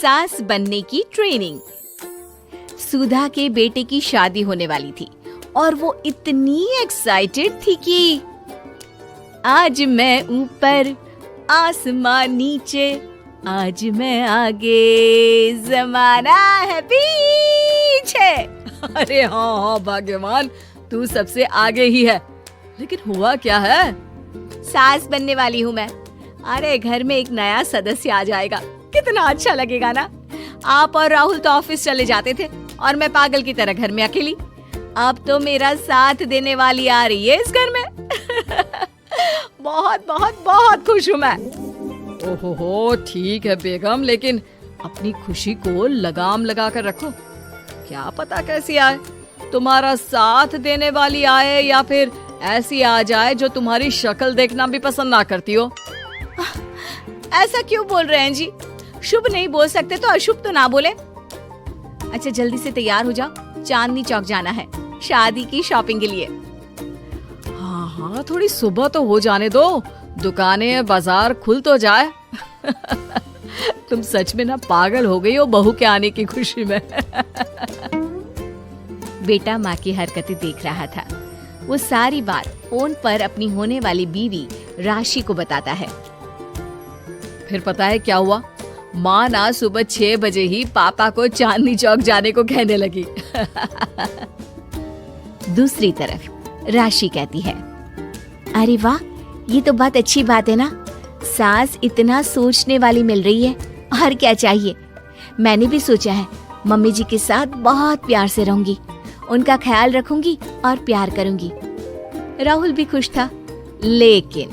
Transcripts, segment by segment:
सास बनने की ट्रेनिंग। सुधा के बेटे की शादी होने वाली थी और वो इतनी एक्साइटेड थी कि आज मैं ऊपर आसमान नीचे, आज मैं आगे जमाना है पीछे। अरे हाँ भाग्यवान, तू सबसे आगे ही है। लेकिन हुआ क्या है? सास बनने वाली हूँ मैं। अरे घर में एक नया सदस्य आ जाएगा, कितना अच्छा लगेगा ना। आप और राहुल तो ऑफिस चले जाते थे और मैं पागल की तरह घर में अकेली। अब तो मेरा साथ देने वाली आ रही है इस घर में। बहुत बहुत बहुत खुश हूँ मैं। ओहो ठीक है बेगम, लेकिन अपनी खुशी को लगाम लगा कर रखो। क्या पता कैसी आए, तुम्हारा साथ देने वाली आए या फिर ऐसी आ जाए जो तुम्हारी शक्ल देखना भी पसंद ना करती हो। ऐसा क्यों बोल रहे हैं जी? शुभ नहीं बोल सकते तो अशुभ तो ना बोले। अच्छा जल्दी से तैयार हो जाओ, चांदनी चौक जाना है शादी की शॉपिंग के लिए। हाँ हाँ, थोड़ी सुबह तो हो जाने दो, दुकानें बाजार खुल तो जाए। तुम सच में ना पागल हो गई हो बहू के आने की खुशी में। बेटा माँ की हरकतें देख रहा था। वो सारी बात फोन पर अपनी होने वाली बीवी राशि को बताता है। फिर पता है क्या हुआ? माँ ना सुबह 6 बजे ही पापा को चांदनी चौक जाने को कहने लगी। दूसरी तरफ राशि कहती है, अरे वाह, ये तो बहुत अच्छी बात है ना। सास इतना सोचने वाली मिल रही है, और क्या चाहिए। मैंने भी सोचा है मम्मी जी के साथ बहुत प्यार से रहूंगी, उनका ख्याल रखूंगी और प्यार करूंगी। राहुल भी खुश था। लेकिन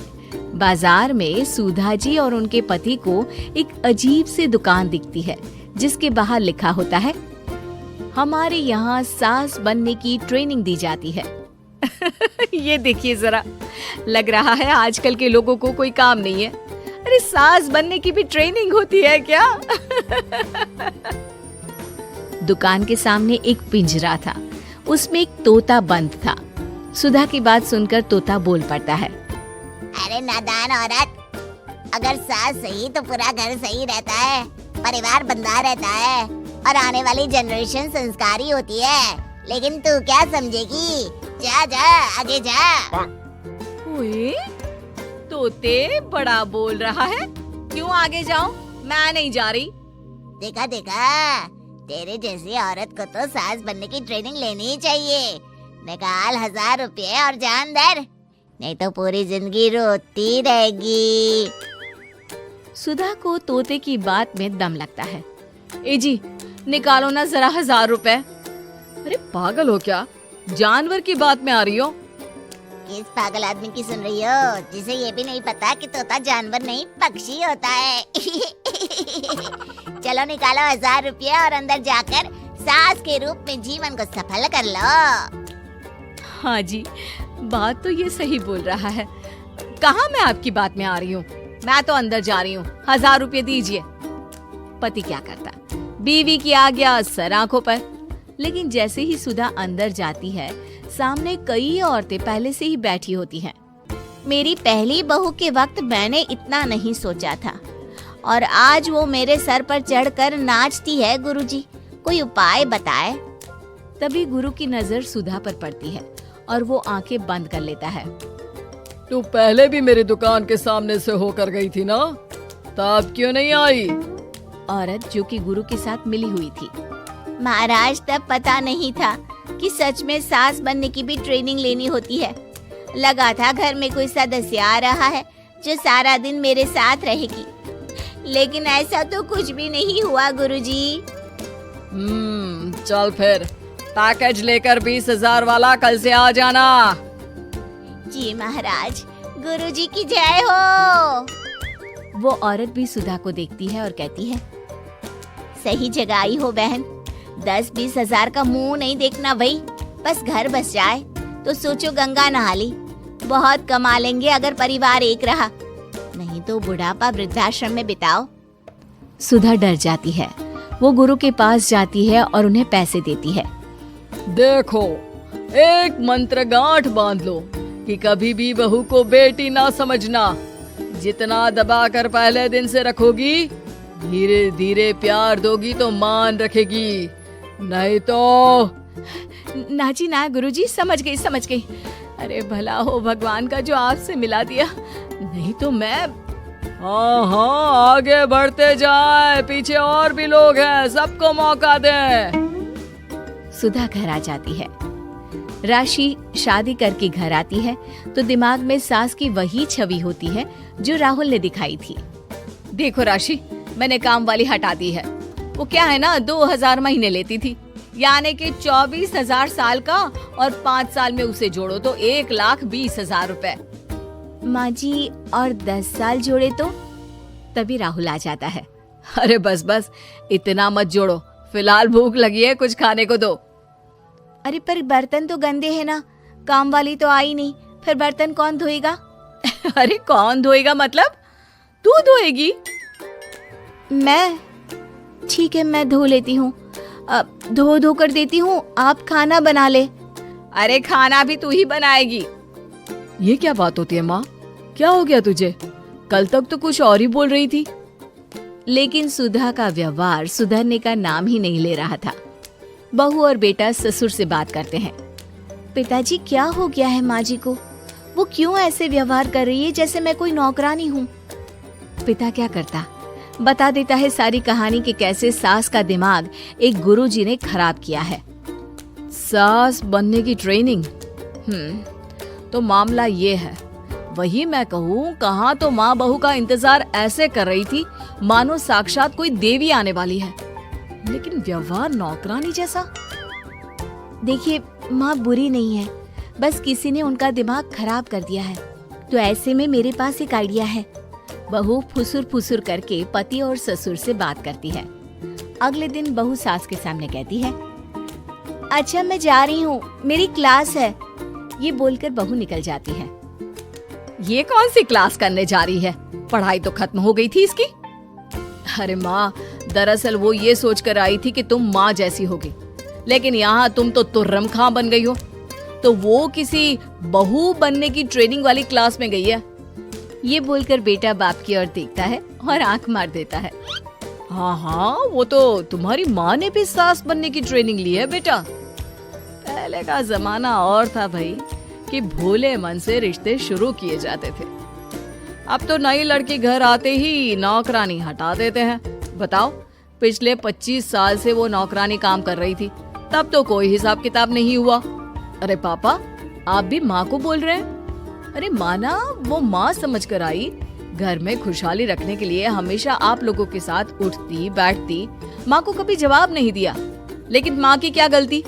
बाजार में सुधा जी और उनके पति को एक अजीब सी दुकान दिखती है जिसके बाहर लिखा होता है, हमारे यहाँ सास बनने की ट्रेनिंग दी जाती है। ये देखिए जरा, लग रहा है आजकल के लोगों को कोई काम नहीं है। अरे सास बनने की भी ट्रेनिंग होती है क्या? दुकान के सामने एक पिंजरा था, उसमें एक तोता बंद था। सुधा की बात सुनकर तोता बोल पड़ता है, अरे नादान औरत, अगर सास सही तो पूरा घर सही रहता है, परिवार बंधा रहता है और आने वाली जनरेशन संस्कारी होती है। लेकिन तू क्या समझेगी? जा जा आगे जा। ओए, तोते बड़ा बोल रहा है, क्यों आगे जाऊं? मैं नहीं जा रही। देखा देखा, तेरे जैसी औरत को तो सास बनने की ट्रेनिंग लेनी ही चाहिए। निकाल 1000 रुपये और जान दर, नहीं तो पूरी जिंदगी रोती रहेगी। सुधा को तोते की बात में दम लगता है। ए जी, निकालो ना जरा 1000 रुपए। अरे पागल हो क्या? जानवर की बात में आ रही हो? किस पागल आदमी की सुन रही हो, जिसे ये भी नहीं पता कि तोता जानवर नहीं पक्षी होता है। चलो निकालो 1000 रुपये और अंदर जाकर सास के रूप में जीवन को सफल कर लो। हाँ जी, बात तो ये सही बोल रहा है। कहाँ मैं आपकी बात में आ रही हूँ? मैं तो अंदर जा रही हूँ, 1000 रुपये दीजिए। पति क्या करता, बीवी की आज्ञा सर आंखों पर। लेकिन जैसे ही सुधा अंदर जाती है, सामने कई औरतें पहले से ही बैठी होती हैं। मेरी पहली बहू के वक्त मैंने इतना नहीं सोचा था, और आज वो मेरे सर पर चढ़कर नाचती है। गुरुजी, कोई उपाय बताए। तभी गुरु की नजर सुधा पर पड़ती है और वो आंखें बंद कर लेता है। तू पहले भी मेरी दुकान के सामने से होकर गई थी ना, तब क्यों नहीं आई? औरत जो कि गुरु के साथ मिली हुई थी। महाराज, तब पता नहीं था कि सच में सास बनने की भी ट्रेनिंग लेनी होती है। लगा था घर में कोई सदस्य आ रहा है जो सारा दिन मेरे साथ रहेगी, लेकिन ऐसा तो कुछ भी नहीं हुआ गुरुजी। चल फिर पैकेज लेकर 20,000 वाला कल से आ जाना। जी महाराज, गुरुजी की जय हो। वो औरत भी सुधा को देखती है और कहती है, सही जगह आई हो बहन। 10-20 हजार का मुंह नहीं देखना भाई, बस घर बस जाए तो सोचो गंगा नहा ली। बहुत कमा लेंगे अगर परिवार एक रहा, नहीं तो बुढ़ापा वृद्धाश्रम में बिताओ। सुधा डर जाती है। वो गुरु के पास जाती है और उन्हें पैसे देती है। देखो, एक मंत्र गांठ बांध लो कि कभी भी बहू को बेटी ना समझना। जितना दबा कर पहले दिन से रखोगी, धीरे धीरे प्यार दोगी तो मान रखेगी, नहीं तो। ना जी ना गुरुजी, समझ गई। अरे भला हो भगवान का जो आपसे मिला दिया, नहीं तो मैं। हाँ हाँ, आगे बढ़ते जाए, पीछे और भी लोग हैं, सबको मौका दे। सुधा घर आ जाती है। राशि शादी करके घर आती है तो दिमाग में सास की वही छवि होती है जो राहुल ने दिखाई थी। देखो राशि, मैंने काम वाली हटा दी है। वो क्या है ना, 2000 महीने लेती थी, यानी कि 24,000 साल का, और 5 साल में उसे जोड़ो तो 1,20,000 रुपए। माँ जी, और 10 साल जोड़े तो? तभी राहुल आ जाता है। अरे बस बस, इतना मत जोड़ो, फिलहाल भूख लगी है, कुछ खाने को दो। अरे पर बर्तन तो गंदे हैं ना, काम वाली तो आई नहीं, फिर बर्तन कौन धोएगा? अरे कौन धोएगा मतलब? तू धोएगी? मैं? ठीक है, मैं धो लेती हूँ। धो कर देती हूँ, आप खाना बना ले। अरे खाना भी तू ही बनाएगी? ये क्या बात होती है माँ? क्या हो गया तुझे? कल तक तो कुछ और ही बोल रही थी। लेकिन सुधा का व्यवहार सुधरने का नाम ही नहीं ले रहा था। बहू और बेटा ससुर से बात करते हैं। पिताजी, क्या हो गया है माँ जी को? वो क्यों ऐसे व्यवहार कर रही है जैसे मैं कोई नौकरानी हूँ? पिता क्या करता, बता देता है सारी कहानी कि कैसे सास का दिमाग एक गुरुजी ने खराब किया है। सास बनने की ट्रेनिंग? तो मामला ये है, वही मैं कहूँ, कहाँ तो माँ बहू का इंतजार ऐसे कर रही थी मानो साक्षात कोई देवी आने वाली है, लेकिन व्यवहार नौकरानी जैसा। देखिए, माँ बुरी नहीं है, बस किसी ने उनका दिमाग खराब कर दिया है। तो ऐसे में मेरे पास एक आइडिया है। बहू फुसुर करके पति और ससुर से बात करती है। अगले दिन बहू सास के सामने कहती है, अच्छा मैं जा रही हूँ, मेरी क्लास है। ये बोलकर बहू निकल जाती है। ये कौन सी क्लास करने जा रही है? पढ़ाई तो खत्म हो गई थी इसकी। अरे माँ, दरअसल वो ये सोचकर आई थी कि तुम माँ जैसी होगी, लेकिन यहाँ तुम तो तुर्रम खां बन गई हो। तो वो किसी बहू बनने की ट्रेनिंग वाली क्लास में गई है। ये बोलकर बेटा बाप की ओर देखता है और आंख मार देता है। हाँ, वो तो तुम्हारी माँ ने भी सास बनने की ट्रेनिंग ली है बेटा। पहले का जमाना और था भाई, कि भोले मन से रिश्ते शुरू किए जाते थे। अब तो नई लड़की घर आते ही नौकरानी हटा देते हैं। बताओ, पिछले 25 साल से वो नौकरानी काम कर रही थी, तब तो कोई हिसाब किताब नहीं हुआ। अरे पापा, आप भी माँ को बोल रहे हैं? अरे माना, वो माँ समझ कर आई, घर में खुशहाली रखने के लिए हमेशा आप लोगों के साथ उठती बैठती, माँ को कभी जवाब नहीं दिया। लेकिन माँ की क्या गलती?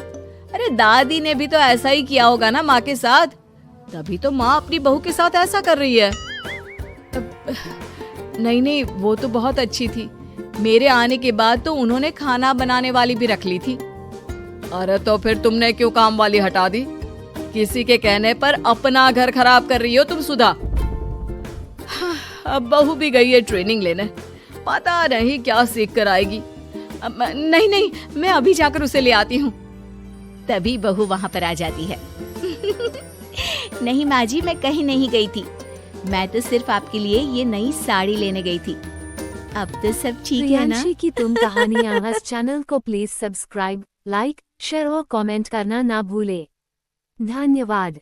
अरे दादी ने भी तो ऐसा ही किया होगा ना माँ के साथ, तभी तो माँ अपनी बहू के साथ ऐसा कर रही है। नहीं, वो तो बहुत अच्छी थी, मेरे आने के बाद तो उन्होंने खाना बनाने वाली भी रख ली थी। अरे तो फिर तुमने क्यों काम वाली हटा दी? किसी के कहने पर अपना घर खराब कर रही हो तुम सुधा। अब बहू भी गई है ट्रेनिंग लेने, पता नहीं क्या सीख कर आएगी। नहीं, मैं अभी जाकर उसे ले आती हूँ। तभी बहू वहाँ पर आ जाती है। नहीं माँ जी, मैं कहीं नहीं गई थी, मैं तो सिर्फ आपके लिए ये नई साड़ी लेने गई थी। अब तो सब ठीक है ना? प्रियांशी की तुम कहानी आवाज चैनल को प्लीज सब्सक्राइब, लाइक, शेयर और कमेंट करना ना भूले। धन्यवाद।